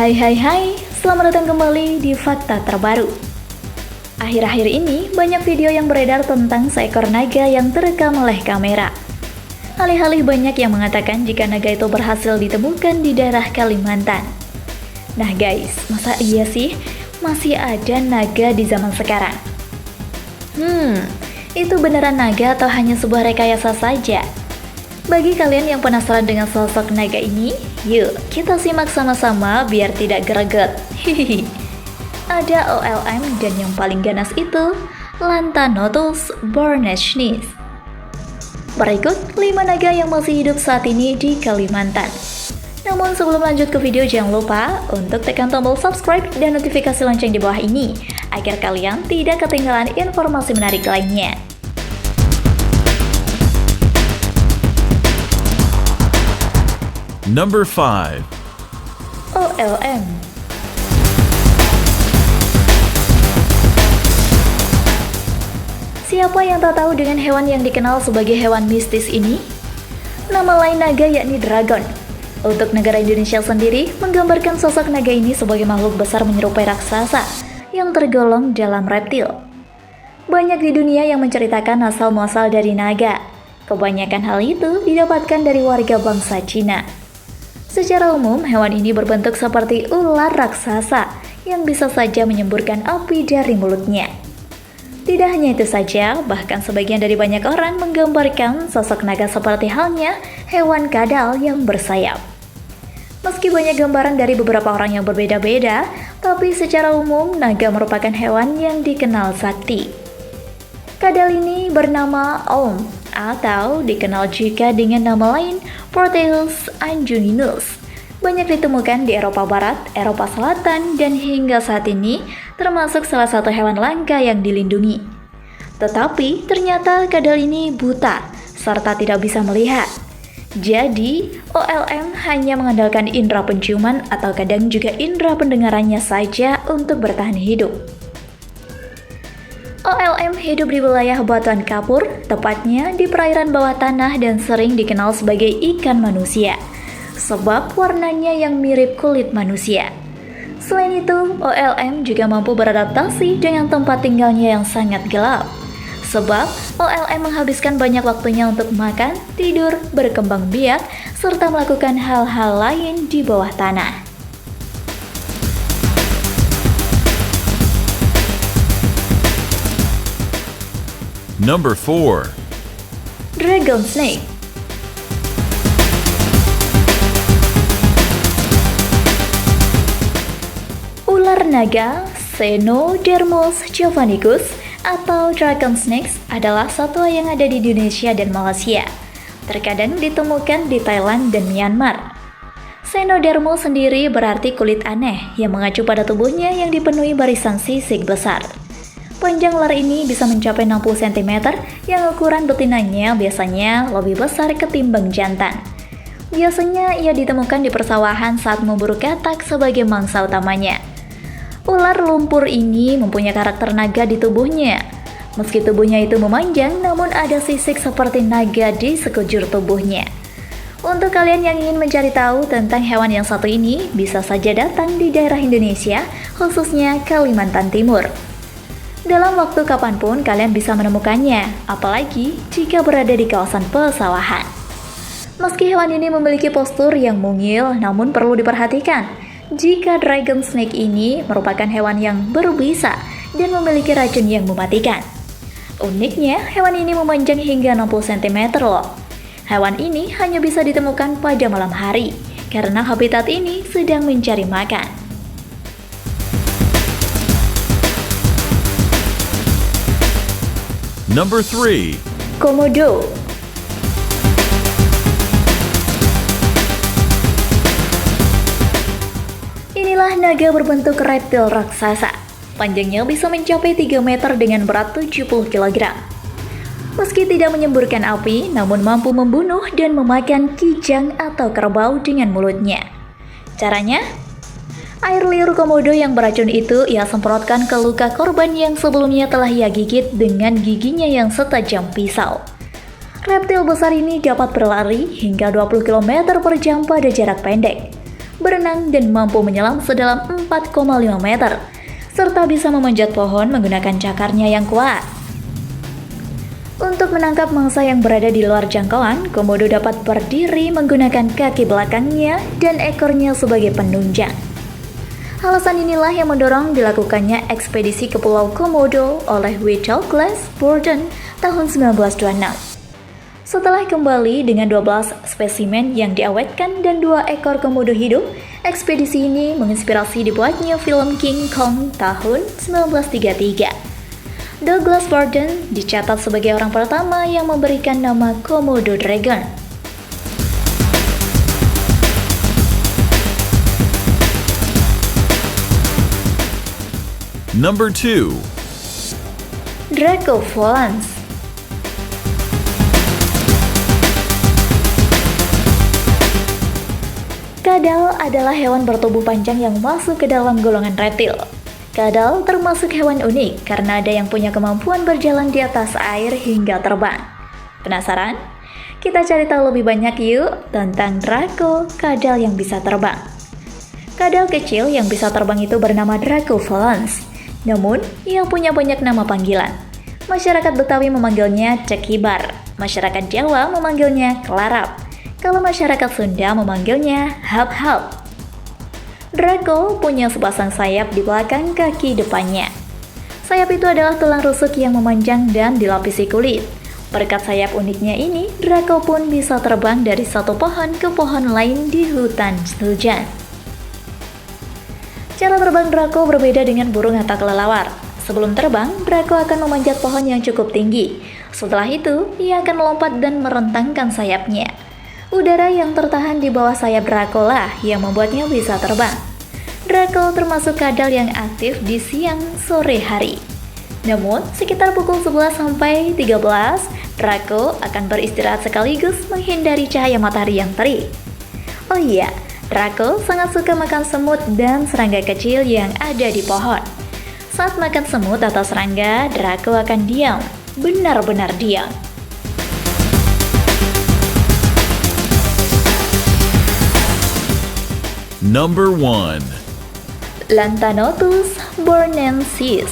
Hai, selamat datang kembali di Fakta Terbaru. Akhir-akhir ini banyak video yang beredar tentang seekor naga yang terekam oleh kamera. Alih-alih banyak yang mengatakan jika naga itu berhasil ditemukan di daerah Kalimantan. Nah guys, masa iya sih masih ada naga di zaman sekarang? Itu beneran naga atau hanya sebuah rekayasa saja? Bagi kalian yang penasaran dengan sosok naga ini, yuk kita simak sama-sama biar tidak greget. Ada OLM dan yang paling ganas itu Lantanotus bornachnys. Berikut 5 naga yang masih hidup saat ini di Kalimantan. Namun sebelum lanjut ke video, jangan lupa untuk tekan tombol subscribe dan notifikasi lonceng di bawah ini agar kalian tidak ketinggalan informasi menarik lainnya. Number 5. OLM. Siapa yang tak tahu dengan hewan yang dikenal sebagai hewan mistis ini? Nama lain naga yakni dragon. Untuk negara Indonesia sendiri menggambarkan sosok naga ini sebagai makhluk besar menyerupai raksasa yang tergolong dalam reptil. Banyak di dunia yang menceritakan asal-muasal dari naga. Kebanyakan hal itu didapatkan dari warga bangsa Cina. Secara umum, hewan ini berbentuk seperti ular raksasa yang bisa saja menyemburkan api dari mulutnya. Tidak hanya itu saja, bahkan sebagian dari banyak orang menggambarkan sosok naga seperti halnya hewan kadal yang bersayap. Meski banyak gambaran dari beberapa orang yang berbeda-beda, tapi secara umum naga merupakan hewan yang dikenal sakti. Kadal ini bernama Om atau dikenal juga dengan nama lain Proteus anjuninus. Banyak ditemukan di Eropa Barat, Eropa Selatan, dan hingga saat ini termasuk salah satu hewan langka yang dilindungi. Tetapi ternyata kadal ini buta serta tidak bisa melihat. Jadi, OLM hanya mengandalkan indera penciuman atau kadang juga indera pendengarannya saja untuk bertahan hidup. OLM hidup di wilayah batuan kapur, tepatnya di perairan bawah tanah dan sering dikenal sebagai ikan manusia, sebab warnanya yang mirip kulit manusia. Selain itu, OLM juga mampu beradaptasi dengan tempat tinggalnya yang sangat gelap, sebab OLM menghabiskan banyak waktunya untuk makan, tidur, berkembang biak, serta melakukan hal-hal lain di bawah tanah. Number 4. Dragon snake. Ular naga Xenodermos javanicus atau dragon snakes adalah satwa yang ada di Indonesia dan Malaysia. Terkadang ditemukan di Thailand dan Myanmar. Xenodermos sendiri berarti kulit aneh yang mengacu pada tubuhnya yang dipenuhi barisan sisik besar. Panjang ular ini bisa mencapai 60 cm yang ukuran betinanya biasanya lebih besar ketimbang jantan. Biasanya ia ditemukan di persawahan saat memburu katak sebagai mangsa utamanya. Ular lumpur ini mempunyai karakter naga di tubuhnya. Meski tubuhnya itu memanjang, namun ada sisik seperti naga di sekujur tubuhnya. Untuk kalian yang ingin mencari tahu tentang hewan yang satu ini, bisa saja datang di daerah Indonesia, khususnya Kalimantan Timur. Dalam waktu kapanpun kalian bisa menemukannya, apalagi jika berada di kawasan pesawahan. Meski hewan ini memiliki postur yang mungil, namun perlu diperhatikan jika dragon snake ini merupakan hewan yang berbisa dan memiliki racun yang mematikan. Uniknya, hewan ini memanjang hingga 60 cm loh. Hewan ini hanya bisa ditemukan pada malam hari, karena habitat ini sedang mencari makan. Number 3. Komodo. Inilah naga berbentuk reptil raksasa. Panjangnya bisa mencapai 3 meter dengan berat 70 kg. Meski tidak menyemburkan api, namun mampu membunuh dan memakan kijang atau kerbau dengan mulutnya. Caranya? Air liur komodo yang beracun itu ia semprotkan ke luka korban yang sebelumnya telah ia gigit dengan giginya yang setajam pisau. Reptil besar ini dapat berlari hingga 20 km per jam pada jarak pendek. berenang dan mampu menyelam sedalam 4,5 meter, serta bisa memanjat pohon menggunakan cakarnya yang kuat. Untuk menangkap mangsa yang berada di luar jangkauan, komodo dapat berdiri menggunakan kaki belakangnya dan ekornya sebagai penunjang. Alasan inilah yang mendorong dilakukannya ekspedisi ke Pulau Komodo oleh Whittle Glass Borden tahun 1926. Setelah kembali dengan 12 spesimen yang diawetkan dan 2 ekor komodo hidup, ekspedisi ini menginspirasi dibuatnya film King Kong tahun 1933. Douglas Borden dicatat sebagai orang pertama yang memberikan nama Komodo Dragon. Number 2. Draco volans. Kadal adalah hewan bertubuh panjang yang masuk ke dalam golongan reptil. Kadal termasuk hewan unik karena ada yang punya kemampuan berjalan di atas air hingga terbang. Penasaran? Kita cari tahu lebih banyak yuk tentang Draco, kadal yang bisa terbang. Kadal kecil yang bisa terbang itu bernama Draco volans. Namun, ia punya banyak nama panggilan. Masyarakat Betawi memanggilnya cekibar, masyarakat Jawa memanggilnya kelarap. Kalau masyarakat Sunda memanggilnya hap-hap. Draco punya sepasang sayap di belakang kaki depannya. Sayap itu adalah tulang rusuk yang memanjang dan dilapisi kulit. Berkat sayap uniknya ini, Draco pun bisa terbang dari satu pohon ke pohon lain di hutan hujan. Cara terbang Draco berbeda dengan burung atau kelelawar. Sebelum terbang, Draco akan memanjat pohon yang cukup tinggi. Setelah itu, ia akan melompat dan merentangkan sayapnya. Udara yang tertahan di bawah sayap Draco lah yang membuatnya bisa terbang. Draco termasuk kadal yang aktif di siang sore hari. Namun, sekitar pukul 11 sampai 13, Draco akan beristirahat sekaligus menghindari cahaya matahari yang terik. Oh iya, Draco sangat suka makan semut dan serangga kecil yang ada di pohon. Saat makan semut atau serangga, Draco akan diam, benar-benar diam. Number 1. Lantanotus bornensis.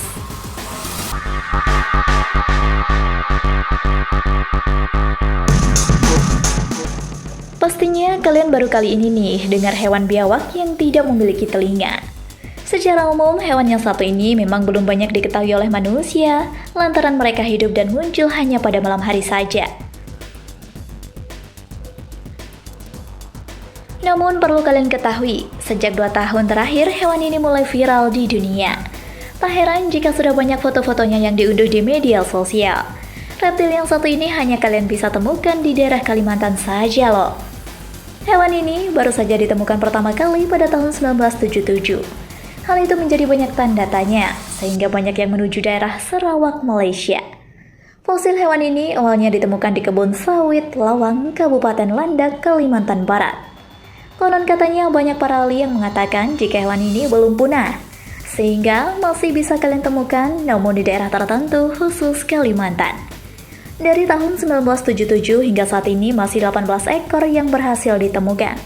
Pastinya kalian baru kali ini nih dengar hewan biawak yang tidak memiliki telinga. Secara umum, hewan yang satu ini memang belum banyak diketahui oleh manusia, lantaran mereka hidup dan muncul hanya pada malam hari saja. Namun perlu kalian ketahui, sejak 2 tahun terakhir hewan ini mulai viral di dunia. Tak heran jika sudah banyak foto-fotonya yang diunduh di media sosial. Reptil yang satu ini hanya kalian bisa temukan di daerah Kalimantan saja loh. Hewan ini baru saja ditemukan pertama kali pada tahun 1977. Hal itu menjadi banyak tanda tanya, sehingga banyak yang menuju daerah Sarawak, Malaysia. Fosil hewan ini awalnya ditemukan di kebun sawit Lawang, Kabupaten Landak, Kalimantan Barat. Konon katanya banyak para ahli yang mengatakan jika hewan ini belum punah, sehingga masih bisa kalian temukan namun di daerah tertentu khusus Kalimantan. Dari tahun 1977 hingga saat ini masih 18 ekor yang berhasil ditemukan.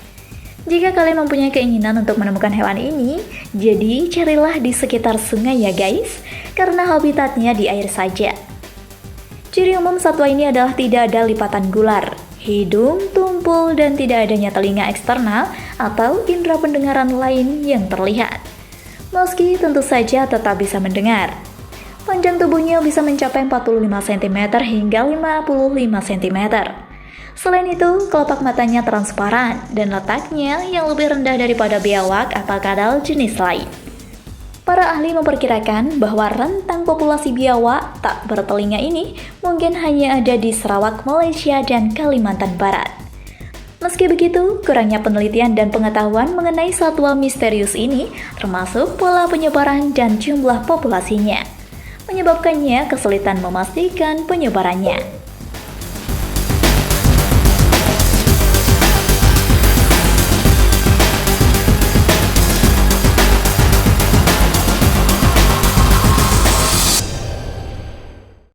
Jika kalian mempunyai keinginan untuk menemukan hewan ini, jadi carilah di sekitar sungai ya guys, karena habitatnya di air saja. Ciri umum satwa ini adalah tidak ada lipatan gular, hidung, tumpul, dan tidak adanya telinga eksternal atau indera pendengaran lain yang terlihat. Meski tentu saja tetap bisa mendengar. Panjang tubuhnya bisa mencapai 45 cm hingga 55 cm. Selain itu, kelopak matanya transparan dan letaknya yang lebih rendah daripada biawak atau kadal jenis lain. Para ahli memperkirakan bahwa rentang populasi biawak tak bertelinga ini mungkin hanya ada di Sarawak, Malaysia, dan Kalimantan Barat. Meski begitu, kurangnya penelitian dan pengetahuan mengenai satwa misterius ini, termasuk pola penyebaran dan jumlah populasinya, menyebabkannya kesulitan memastikan penyebarannya.